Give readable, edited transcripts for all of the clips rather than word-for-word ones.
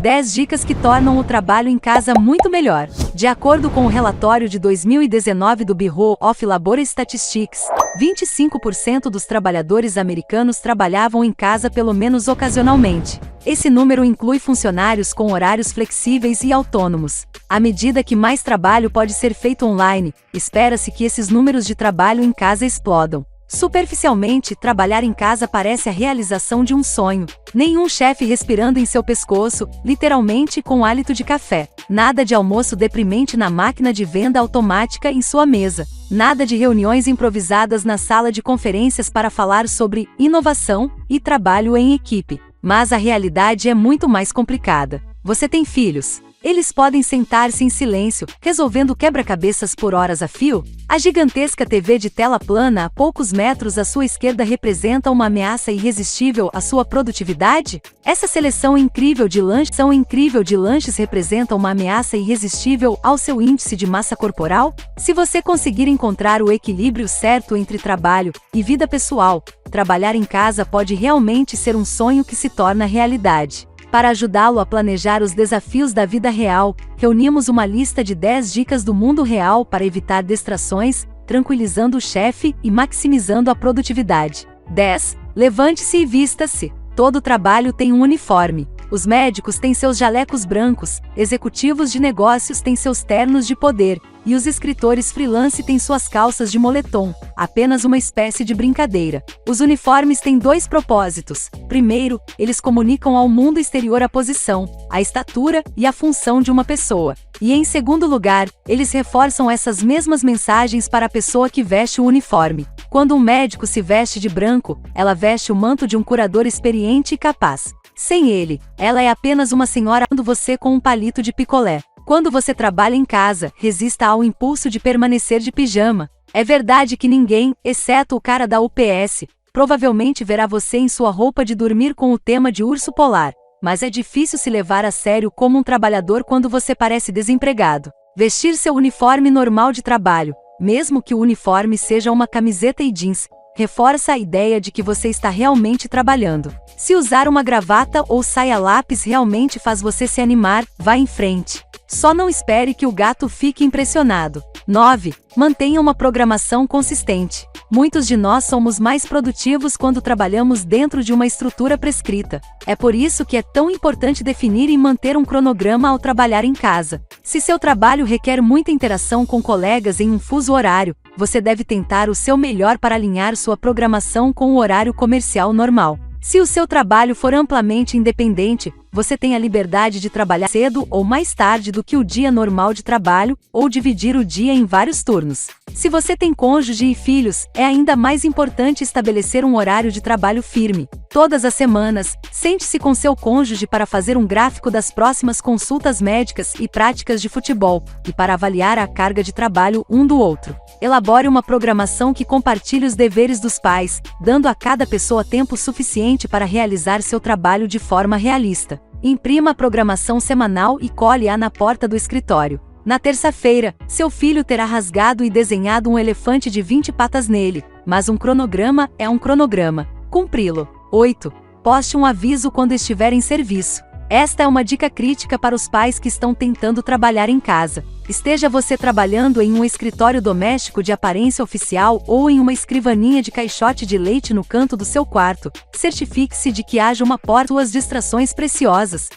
10 dicas que tornam o trabalho em casa muito melhor. De acordo com o relatório de 2019 do Bureau of Labor Statistics, 25% dos trabalhadores americanos trabalhavam em casa pelo menos ocasionalmente. Esse número inclui funcionários com horários flexíveis e autônomos. À medida que mais trabalho pode ser feito online, espera-se que esses números de trabalho em casa explodam. Superficialmente, trabalhar em casa parece a realização de um sonho. Nenhum chefe respirando em seu pescoço, literalmente com hálito de café. Nada de almoço deprimente na máquina de venda automática em sua mesa. Nada de reuniões improvisadas na sala de conferências para falar sobre inovação e trabalho em equipe. Mas a realidade é muito mais complicada. Você tem filhos? Eles podem sentar-se em silêncio, resolvendo quebra-cabeças por horas a fio? A gigantesca TV de tela plana a poucos metros à sua esquerda representa uma ameaça irresistível à sua produtividade? Essa seleção incrível de lanches representa uma ameaça irresistível ao seu índice de massa corporal? Se você conseguir encontrar o equilíbrio certo entre trabalho e vida pessoal, trabalhar em casa pode realmente ser um sonho que se torna realidade. Para ajudá-lo a planejar os desafios da vida real, reunimos uma lista de 10 dicas do mundo real para evitar distrações, tranquilizando o chefe e maximizando a produtividade. 10. Levante-se e vista-se. Todo trabalho tem um uniforme. Os médicos têm seus jalecos brancos, executivos de negócios têm seus ternos de poder, e os escritores freelance têm suas calças de moletom, apenas uma espécie de brincadeira. Os uniformes têm 2 propósitos. Primeiro, eles comunicam ao mundo exterior a posição, a estatura e a função de uma pessoa. E em segundo lugar, eles reforçam essas mesmas mensagens para a pessoa que veste o uniforme. Quando um médico se veste de branco, ela veste o manto de um curador experiente e capaz. Sem ele, ela é apenas uma senhora andando você com um palito de picolé. Quando você trabalha em casa, resista ao impulso de permanecer de pijama. É verdade que ninguém, exceto o cara da UPS, provavelmente verá você em sua roupa de dormir com o tema de urso polar. Mas é difícil se levar a sério como um trabalhador quando você parece desempregado. Vestir seu uniforme normal de trabalho, mesmo que o uniforme seja uma camiseta e jeans, reforça a ideia de que você está realmente trabalhando. Se usar uma gravata ou saia lápis realmente faz você se animar, vá em frente. Só não espere que o gato fique impressionado. 9. Mantenha uma programação consistente. Muitos de nós somos mais produtivos quando trabalhamos dentro de uma estrutura prescrita. É por isso que é tão importante definir e manter um cronograma ao trabalhar em casa. Se seu trabalho requer muita interação com colegas em um fuso horário, você deve tentar o seu melhor para alinhar sua programação com o horário comercial normal. Se o seu trabalho for amplamente independente, você tem a liberdade de trabalhar cedo ou mais tarde do que o dia normal de trabalho, ou dividir o dia em vários turnos. Se você tem cônjuge e filhos, é ainda mais importante estabelecer um horário de trabalho firme. Todas as semanas, sente-se com seu cônjuge para fazer um gráfico das próximas consultas médicas e práticas de futebol, e para avaliar a carga de trabalho um do outro. Elabore uma programação que compartilhe os deveres dos pais, dando a cada pessoa tempo suficiente para realizar seu trabalho de forma realista. Imprima a programação semanal e colhe-a na porta do escritório. Na terça-feira, seu filho terá rasgado e desenhado um elefante de 20 patas nele, mas um cronograma é um cronograma. Cumpri-lo. 8. Poste um aviso quando estiver em serviço. Esta é uma dica crítica para os pais que estão tentando trabalhar em casa. Esteja você trabalhando em um escritório doméstico de aparência oficial ou em uma escrivaninha de caixote de leite no canto do seu quarto, certifique-se de que haja uma porta para suas distrações preciosas,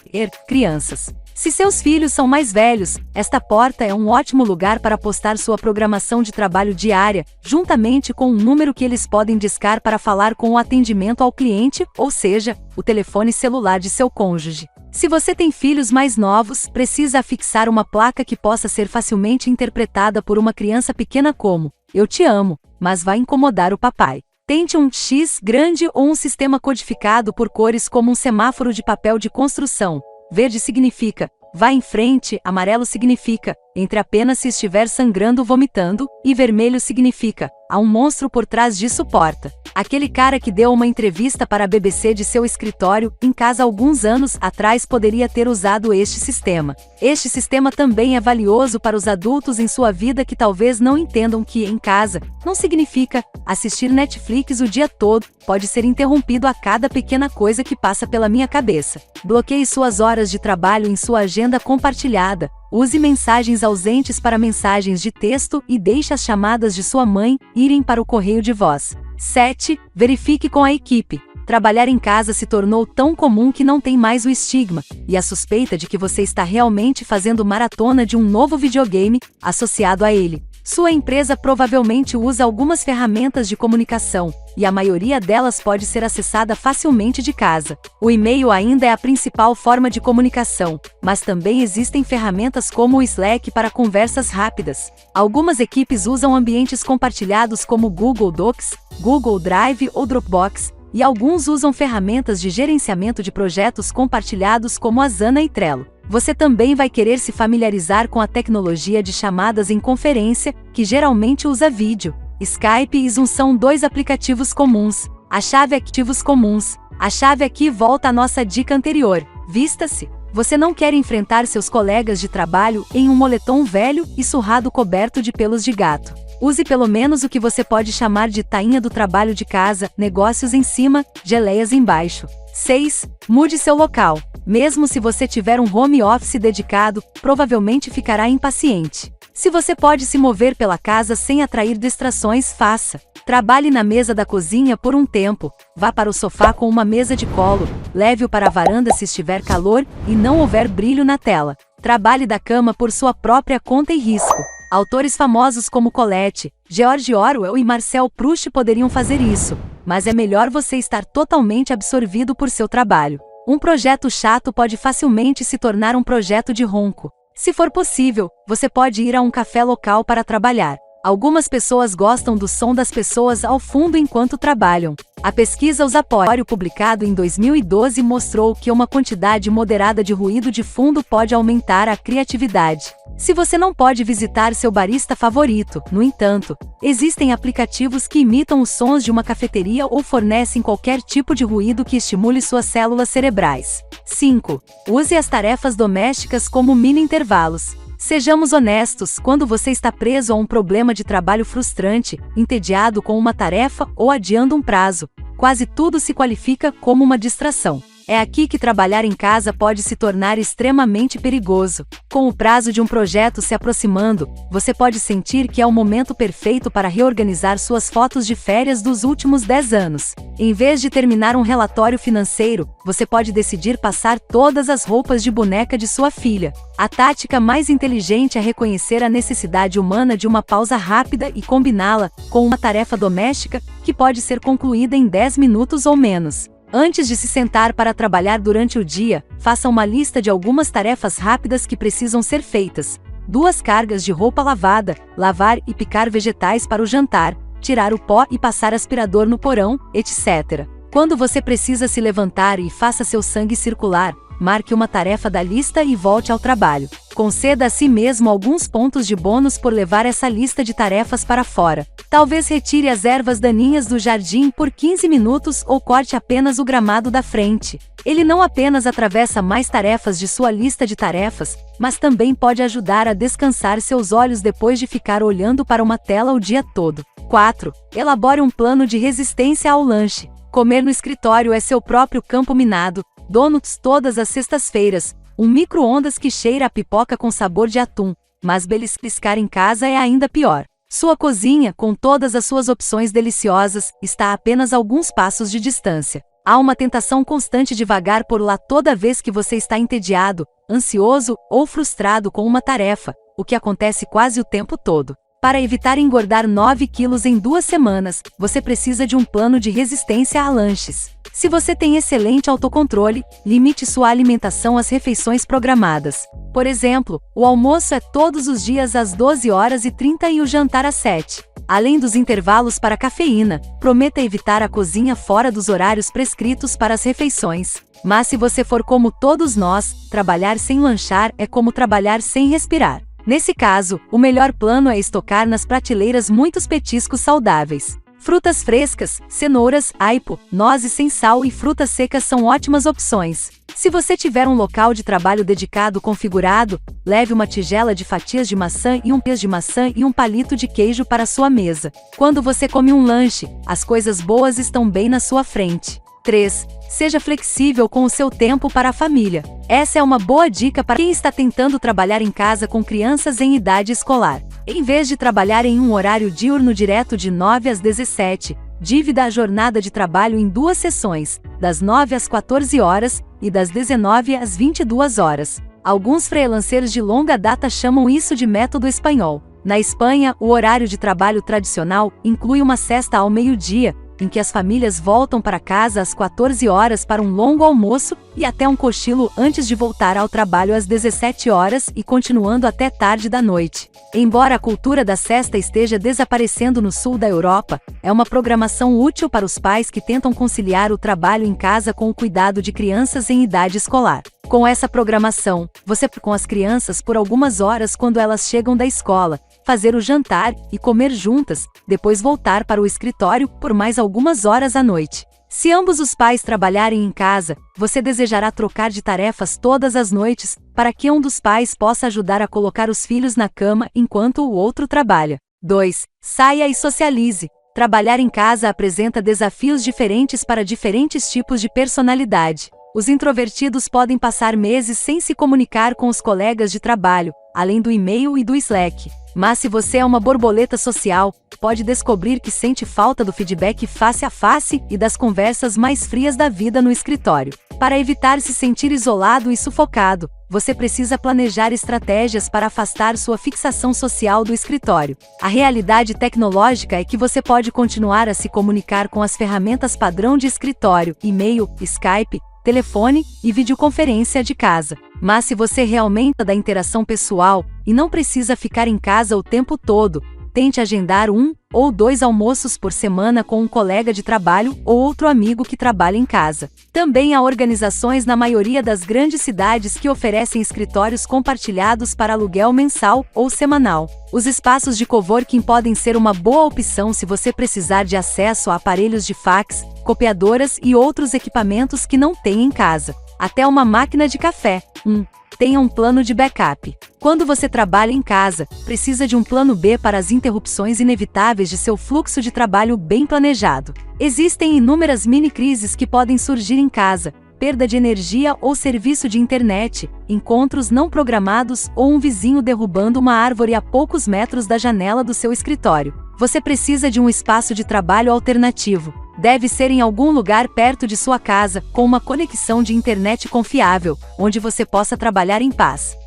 crianças. Se seus filhos são mais velhos, esta porta é um ótimo lugar para postar sua programação de trabalho diária, juntamente com um número que eles podem discar para falar com o atendimento ao cliente, ou seja, o telefone celular de seu cônjuge. Se você tem filhos mais novos, precisa afixar uma placa que possa ser facilmente interpretada por uma criança pequena como: "Eu te amo, mas vai incomodar o papai". Tente um X grande ou um sistema codificado por cores como um semáforo de papel de construção. Verde significa: vá em frente, amarelo significa: entre apenas se estiver sangrando ou vomitando, e vermelho significa, há um monstro por trás disso porta. Aquele cara que deu uma entrevista para a BBC de seu escritório, em casa alguns anos atrás poderia ter usado este sistema. Este sistema também é valioso para os adultos em sua vida que talvez não entendam que, em casa, não significa assistir Netflix o dia todo, pode ser interrompido a cada pequena coisa que passa pela minha cabeça. Bloqueie suas horas de trabalho em sua agenda compartilhada. Use mensagens ausentes para mensagens de texto e deixe as chamadas de sua mãe irem para o correio de voz. 7. Verifique com a equipe. Trabalhar em casa se tornou tão comum que não tem mais o estigma e a suspeita de que você está realmente fazendo maratona de um novo videogame associado a ele. Sua empresa provavelmente usa algumas ferramentas de comunicação, e a maioria delas pode ser acessada facilmente de casa. O e-mail ainda é a principal forma de comunicação, mas também existem ferramentas como o Slack para conversas rápidas. Algumas equipes usam ambientes compartilhados como Google Docs, Google Drive ou Dropbox, e alguns usam ferramentas de gerenciamento de projetos compartilhados como Asana e Trello. Você também vai querer se familiarizar com a tecnologia de chamadas em conferência, que geralmente usa vídeo. Skype e Zoom são dois aplicativos comuns. A chave ativos comuns. A chave aqui volta à nossa dica anterior. Vista-se. Você não quer enfrentar seus colegas de trabalho em um moletom velho e surrado coberto de pelos de gato. Use pelo menos o que você pode chamar de tainha do trabalho de casa, negócios em cima, geleias embaixo. 6. Mude seu local. Mesmo se você tiver um home office dedicado, provavelmente ficará impaciente. Se você pode se mover pela casa sem atrair distrações, faça. Trabalhe na mesa da cozinha por um tempo, vá para o sofá com uma mesa de colo, leve-o para a varanda se estiver calor e não houver brilho na tela. Trabalhe da cama por sua própria conta e risco. Autores famosos como Colette, George Orwell e Marcel Proust poderiam fazer isso, mas é melhor você estar totalmente absorvido por seu trabalho. Um projeto chato pode facilmente se tornar um projeto de ronco. Se for possível, você pode ir a um café local para trabalhar. Algumas pessoas gostam do som das pessoas ao fundo enquanto trabalham. A pesquisa Usatório publicado em 2012 mostrou que uma quantidade moderada de ruído de fundo pode aumentar a criatividade. Se você não pode visitar seu barista favorito, no entanto, existem aplicativos que imitam os sons de uma cafeteria ou fornecem qualquer tipo de ruído que estimule suas células cerebrais. 5. Use as tarefas domésticas como mini-intervalos. Sejamos honestos, quando você está preso a um problema de trabalho frustrante, entediado com uma tarefa ou adiando um prazo, quase tudo se qualifica como uma distração. É aqui que trabalhar em casa pode se tornar extremamente perigoso. Com o prazo de um projeto se aproximando, você pode sentir que é o momento perfeito para reorganizar suas fotos de férias dos últimos 10 anos. Em vez de terminar um relatório financeiro, você pode decidir passar todas as roupas de boneca de sua filha. A tática mais inteligente é reconhecer a necessidade humana de uma pausa rápida e combiná-la com uma tarefa doméstica que pode ser concluída em 10 minutos ou menos. Antes de se sentar para trabalhar durante o dia, faça uma lista de algumas tarefas rápidas que precisam ser feitas. 2 cargas de roupa lavada, lavar e picar vegetais para o jantar, tirar o pó e passar aspirador no porão, etc. Quando você precisa se levantar e faça seu sangue circular, marque uma tarefa da lista e volte ao trabalho. Conceda a si mesmo alguns pontos de bônus por levar essa lista de tarefas para fora. Talvez retire as ervas daninhas do jardim por 15 minutos ou corte apenas o gramado da frente. Ele não apenas atravessa mais tarefas de sua lista de tarefas, mas também pode ajudar a descansar seus olhos depois de ficar olhando para uma tela o dia todo. 4. Elabore um plano de resistência ao lanche. Comer no escritório é seu próprio campo minado. Donuts todas as sextas-feiras, um micro-ondas que cheira a pipoca com sabor de atum, mas beliscar em casa é ainda pior. Sua cozinha, com todas as suas opções deliciosas, está a apenas alguns passos de distância. Há uma tentação constante de vagar por lá toda vez que você está entediado, ansioso ou frustrado com uma tarefa, o que acontece quase o tempo todo. Para evitar engordar 9 quilos em 2 semanas, você precisa de um plano de resistência a lanches. Se você tem excelente autocontrole, limite sua alimentação às refeições programadas. Por exemplo, o almoço é todos os dias às 12h30 e o jantar às 7h. Além dos intervalos para cafeína, prometa evitar a cozinha fora dos horários prescritos para as refeições. Mas se você for como todos nós, trabalhar sem lanchar é como trabalhar sem respirar. Nesse caso, o melhor plano é estocar nas prateleiras muitos petiscos saudáveis. Frutas frescas, cenouras, aipo, nozes sem sal e frutas secas são ótimas opções. Se você tiver um local de trabalho dedicado configurado, leve uma tigela de fatias de maçã e um palito de queijo para sua mesa. Quando você come um lanche, as coisas boas estão bem na sua frente. 3. Seja flexível com o seu tempo para a família. Essa é uma boa dica para quem está tentando trabalhar em casa com crianças em idade escolar. Em vez de trabalhar em um horário diurno direto de 9 às 17, divida a jornada de trabalho em 2 sessões, das 9 às 14 horas e das 19 às 22 horas. Alguns freelancers de longa data chamam isso de método espanhol. Na Espanha, o horário de trabalho tradicional inclui uma sesta ao meio-dia, em que as famílias voltam para casa às 14 horas para um longo almoço e até um cochilo antes de voltar ao trabalho às 17 horas e continuando até tarde da noite. Embora a cultura da sesta esteja desaparecendo no sul da Europa, é uma programação útil para os pais que tentam conciliar o trabalho em casa com o cuidado de crianças em idade escolar. Com essa programação, você pode com as crianças por algumas horas quando elas chegam da escola, fazer o jantar e comer juntas, depois voltar para o escritório por mais algumas horas à noite. Se ambos os pais trabalharem em casa, você desejará trocar de tarefas todas as noites, para que um dos pais possa ajudar a colocar os filhos na cama enquanto o outro trabalha. 2. Saia e socialize. Trabalhar em casa apresenta desafios diferentes para diferentes tipos de personalidade. Os introvertidos podem passar meses sem se comunicar com os colegas de trabalho, além do e-mail e do Slack. Mas se você é uma borboleta social, pode descobrir que sente falta do feedback face a face e das conversas mais frias da vida no escritório. Para evitar se sentir isolado e sufocado, você precisa planejar estratégias para afastar sua fixação social do escritório. A realidade tecnológica é que você pode continuar a se comunicar com as ferramentas padrão de escritório, e-mail, Skype, telefone e videoconferência de casa. Mas se você realmente é da interação pessoal e não precisa ficar em casa o tempo todo, tente agendar 1 ou 2 almoços por semana com um colega de trabalho ou outro amigo que trabalha em casa. Também há organizações na maioria das grandes cidades que oferecem escritórios compartilhados para aluguel mensal ou semanal. Os espaços de coworking podem ser uma boa opção se você precisar de acesso a aparelhos de fax, copiadoras e outros equipamentos que não tem em casa. Até uma máquina de café. Tenha um plano de backup. Quando você trabalha em casa, precisa de um plano B para as interrupções inevitáveis de seu fluxo de trabalho bem planejado. Existem inúmeras mini-crises que podem surgir em casa: perda de energia ou serviço de internet, encontros não programados ou um vizinho derrubando uma árvore a poucos metros da janela do seu escritório. Você precisa de um espaço de trabalho alternativo. Deve ser em algum lugar perto de sua casa, com uma conexão de internet confiável, onde você possa trabalhar em paz.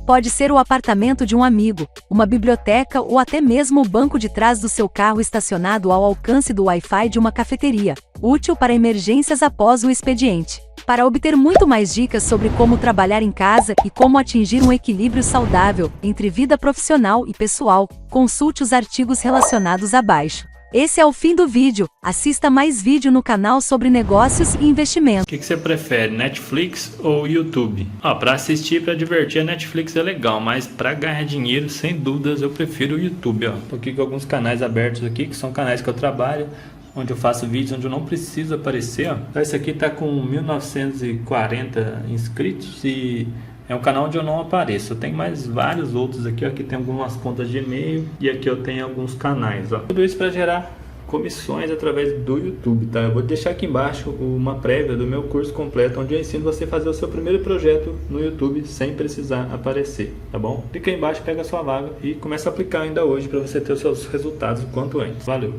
Pode ser o apartamento de um amigo, uma biblioteca ou até mesmo o banco de trás do seu carro estacionado ao alcance do Wi-Fi de uma cafeteria, útil para emergências após o expediente. Para obter muito mais dicas sobre como trabalhar em casa e como atingir um equilíbrio saudável entre vida profissional e pessoal, consulte os artigos relacionados abaixo. Esse é o fim do vídeo. Assista mais vídeo no canal sobre negócios e investimentos. O que você prefere, Netflix ou YouTube? Para assistir, para divertir, a Netflix é legal, mas para ganhar dinheiro, sem dúvidas, eu prefiro o YouTube. Tô aqui com alguns canais abertos aqui, que são canais que eu trabalho, onde eu faço vídeos onde eu não preciso aparecer. Esse aqui tá com 1940 inscritos e é um canal onde eu não apareço. Eu tenho mais vários outros aqui, aqui tem algumas contas de e-mail e aqui eu tenho alguns canais. Tudo isso para gerar comissões através do YouTube, tá? Eu vou deixar aqui embaixo uma prévia do meu curso completo, onde eu ensino você a fazer o seu primeiro projeto no YouTube sem precisar aparecer, tá bom? Clica aí embaixo, pega a sua vaga e começa a aplicar ainda hoje para você ter os seus resultados o quanto antes. Valeu!